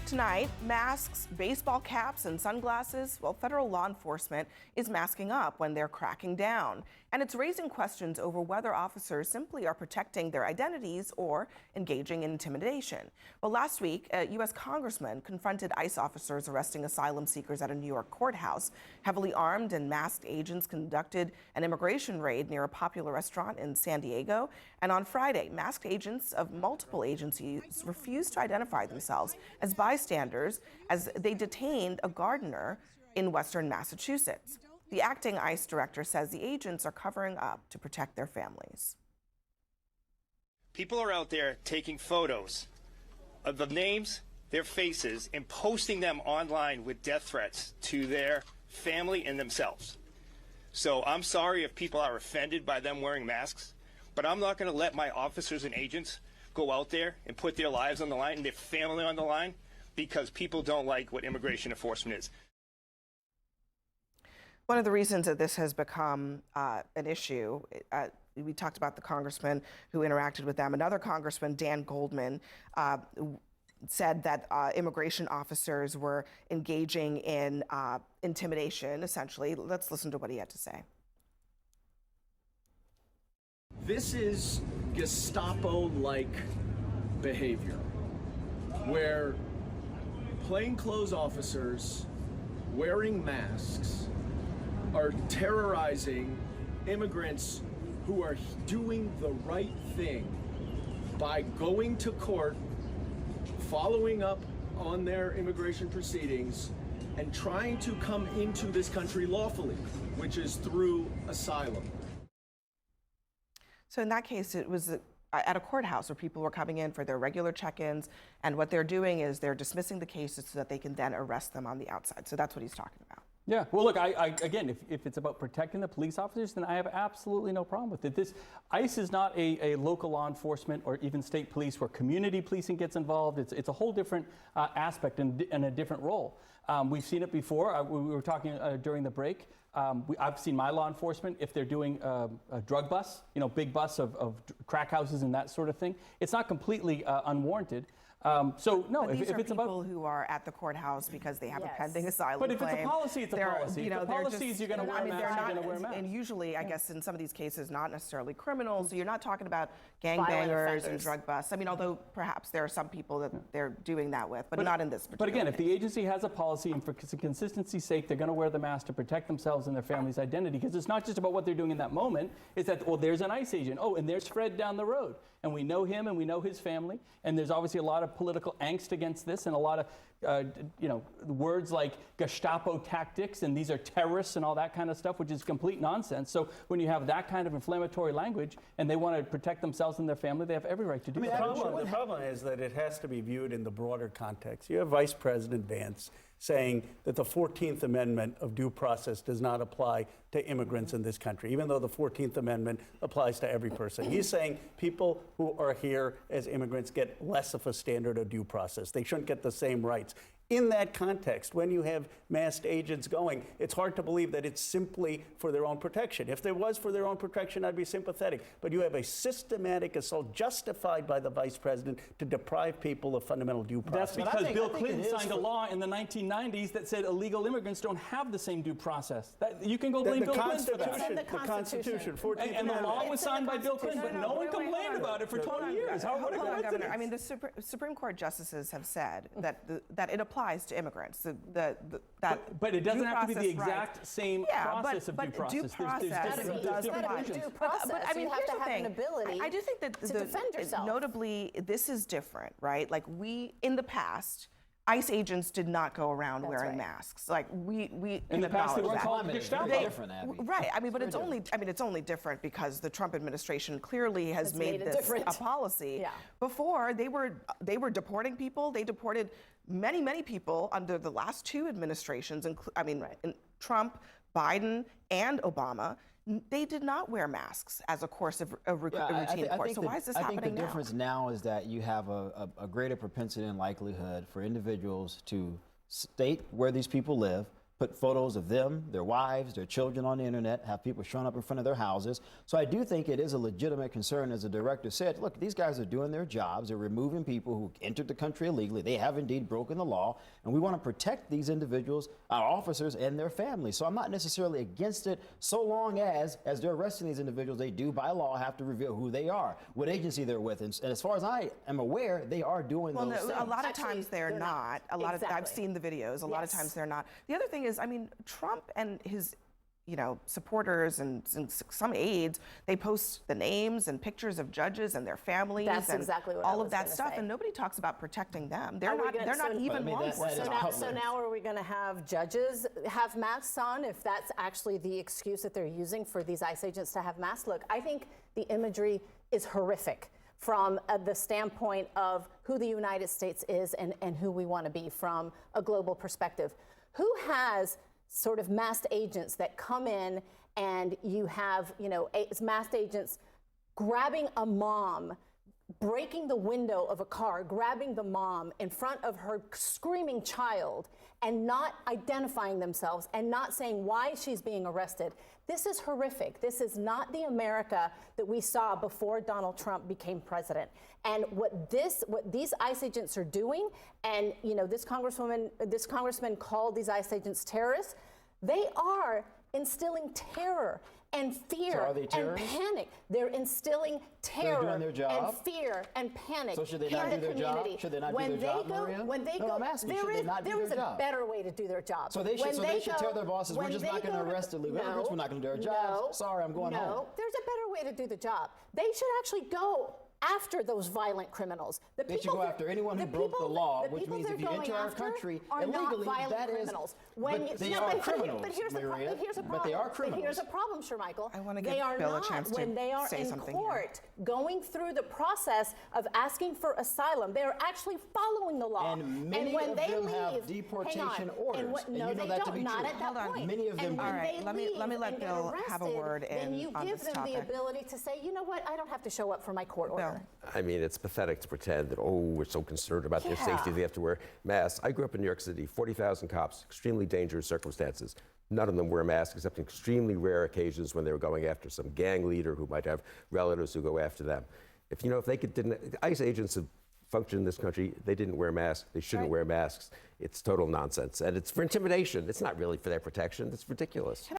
Tonight, masks, baseball caps, and sunglasses. Well, federal law enforcement is masking up when they're cracking down. And it's raising questions over whether officers simply are protecting their identities or engaging in intimidation. Well, last week, a U.S. congressman confronted ICE officers arresting asylum seekers at a New York courthouse. Heavily armed and masked agents conducted an immigration raid near a popular restaurant in San Diego. And on Friday, masked agents of multiple agencies refused to identify themselves as bystanders as they detained a gardener in western Massachusetts. The acting ICE director says the agents are covering up to protect their families. People are out there taking photos of the names, their faces, and posting them online with death threats to their family and themselves. So I'm sorry if people are offended by them wearing masks, but I'm not going to let my officers and agents go out there and put their lives on the line and their family on the line because people don't like what immigration enforcement is. One of the reasons that this has become an issue, we talked about the congressman who interacted with them. Another congressman, Dan Goldman, said that immigration officers were engaging in intimidation, essentially. Let's listen to what he had to say. This is Gestapo-like behavior, where plainclothes officers wearing masks are terrorizing immigrants who are doing the right thing by going to court, following up on their immigration proceedings, and trying to come into this country lawfully, which is through asylum. So in that case, it was at a courthouse where people were coming in for their regular check-ins, and what they're doing is they're dismissing the cases so that they can then arrest them on the outside. So that's what he's talking about. Yeah, well, look, again, if it's about protecting the police officers, then I have absolutely no problem with it. ICE is not a local law enforcement or even state police where community policing gets involved. It's a whole different aspect and a different role. We've seen it before. We were talking during the break. I've seen my law enforcement, if they're doing a drug bust, big busts of crack houses and that sort of thing, it's not completely unwarranted. So no, but these if it's people about who are at the courthouse because they have a pending asylum but if claim, it's a policy, it's a policy. If the policy is you're going to wear a mask, you're going to wear a mask. And usually, I guess in some of these cases, not necessarily criminals. So you're not talking about gangbangers and drug busts. I mean, although perhaps there are some people that they're doing that with, but not in this particular But again, case. if the agency has a policy and for consistency's sake, they're going to wear the mask to protect themselves and their family's identity, because it's not just about what they're doing in that moment. It's that, well, there's an ICE agent. Oh, and there's Fred down the road. And we know him and we know his family. And there's obviously a lot of political angst against this and a lot of, words like Gestapo tactics and these are terrorists and all that kind of stuff, which is complete nonsense. So when you have that kind of inflammatory language and they want to protect themselves and their family, they have every right to do that. The problem is that it has to be viewed in the broader context. You have Vice President Vance saying that the 14th Amendment of due process does not apply to immigrants in this country, even though the 14th Amendment applies to every person. He's saying people who are here as immigrants get less of a standard of due process. They shouldn't get the same rights. In that context, when you have masked agents going, it's hard to believe that it's simply for their own protection. If there was for their own protection, I'd be sympathetic. But you have a systematic assault justified by the vice president to deprive people of fundamental due process. That's because Bill Clinton signed a law in the 1990s that said illegal immigrants don't have the same due process. You can go blame Bill Clinton for that. The Constitution. 14th and the law was signed by Bill Clinton, but no one complained about it for 20 years. Hold on, Governor. I mean, the Supreme Court justices have said that it applies to immigrants. But it doesn't have to be the exact same process of due process. Due process does apply. But I mean, here's the thing. I do think that to defend yourself. Notably, this is different, right? Like in the past, ICE agents did not go around wearing masks. Like we in the past they weren't called Gestapo. Different, Abby. Right. I mean, but it's only different because the Trump administration clearly has made this a policy. Yeah. Before they were deporting people. They deported many people under the last two administrations. Trump, Biden, and Obama. They did not wear masks as a course of routine course. So why is this happening now? I think the difference now is that you have a greater propensity and likelihood for individuals to state where these people live, put photos of them, their wives, their children on the internet, have people showing up in front of their houses. So I do think it is a legitimate concern, as the director said. Look, these guys are doing their jobs. They're removing people who entered the country illegally. They have indeed broken the law, and we want to protect these individuals, our officers, and their families. So I'm not necessarily against it, so long as they're arresting these individuals, they do by law have to reveal who they are, what agency they're with, and as far as I am aware, they are doing those things. A lot of Actually, times they're not. A lot of I've Exactly. seen the videos. A lot of Yes. times they're not. The other thing is, I mean, Trump and his supporters and some aides, they post the names and pictures of judges and their families That's and exactly what I all of was that gonna stuff, say. and nobody talks about protecting them. They're Are we not. gonna- They're not so- even But I law mean, that is enforcement. So now are we going to have judges have masks on if that's actually the excuse that they're using for these ICE agents to have masks? Look, I think the imagery is horrific from the standpoint of who the United States is and who we want to be from a global perspective. Who has sort of masked agents that come in and you have, masked agents grabbing a mom, breaking the window of a car, grabbing the mom in front of her screaming child and not identifying themselves and not saying why she's being arrested. This is horrific. This is not the America that we saw before Donald Trump became president. And what these ICE agents are doing, and this congressman called these ICE agents terrorists, they are instilling terror and fear So are they and terrorists? panic. They're instilling terror doing their job? and fear and panic So should they in not the do their job? community. Should they not do When their job, they go, Maria? when they No, go, I'm asking, should there they is not do there their is a job? better way to do their job. So they should, tell their bosses, we're when just they not going to go arrest illegal immigrants. We're not going to do our no, jobs. Sorry, I'm going home. No, there's a better way to do the job. They should actually go after those violent criminals. They should go after anyone who broke the law, which people means they're if you going enter our after country are not illegally, violent that is- criminals. but they are criminals, But here's Maria. the problem. But they are criminals. But here's a problem, Sir Michael. I wanna They give are Bill a not, chance to when they are say in something here. court, going through the process of asking for asylum. They are actually following the law. And many when of they them leave, have deportation hang on. orders, And and no, you know they that to don't. be Not true. at that Hold on. point. Many of them And do. when All right, they let me leave let and get Bill have a arrested, word then in you on give this them topic. the ability to say, you know what, I don't have to show up for my court order. I mean, it's pathetic to pretend that, we're so concerned about their Yeah. safety, they have to wear masks. I grew up in New York City, 40,000 cops, extremely dangerous circumstances. None of them wear masks except in extremely rare occasions when they were going after some gang leader who might have relatives who go after them. If they didn't, ICE agents have functioned in this country, they didn't wear masks, they shouldn't wear masks. It's total nonsense. And it's for intimidation. It's not really for their protection. It's ridiculous.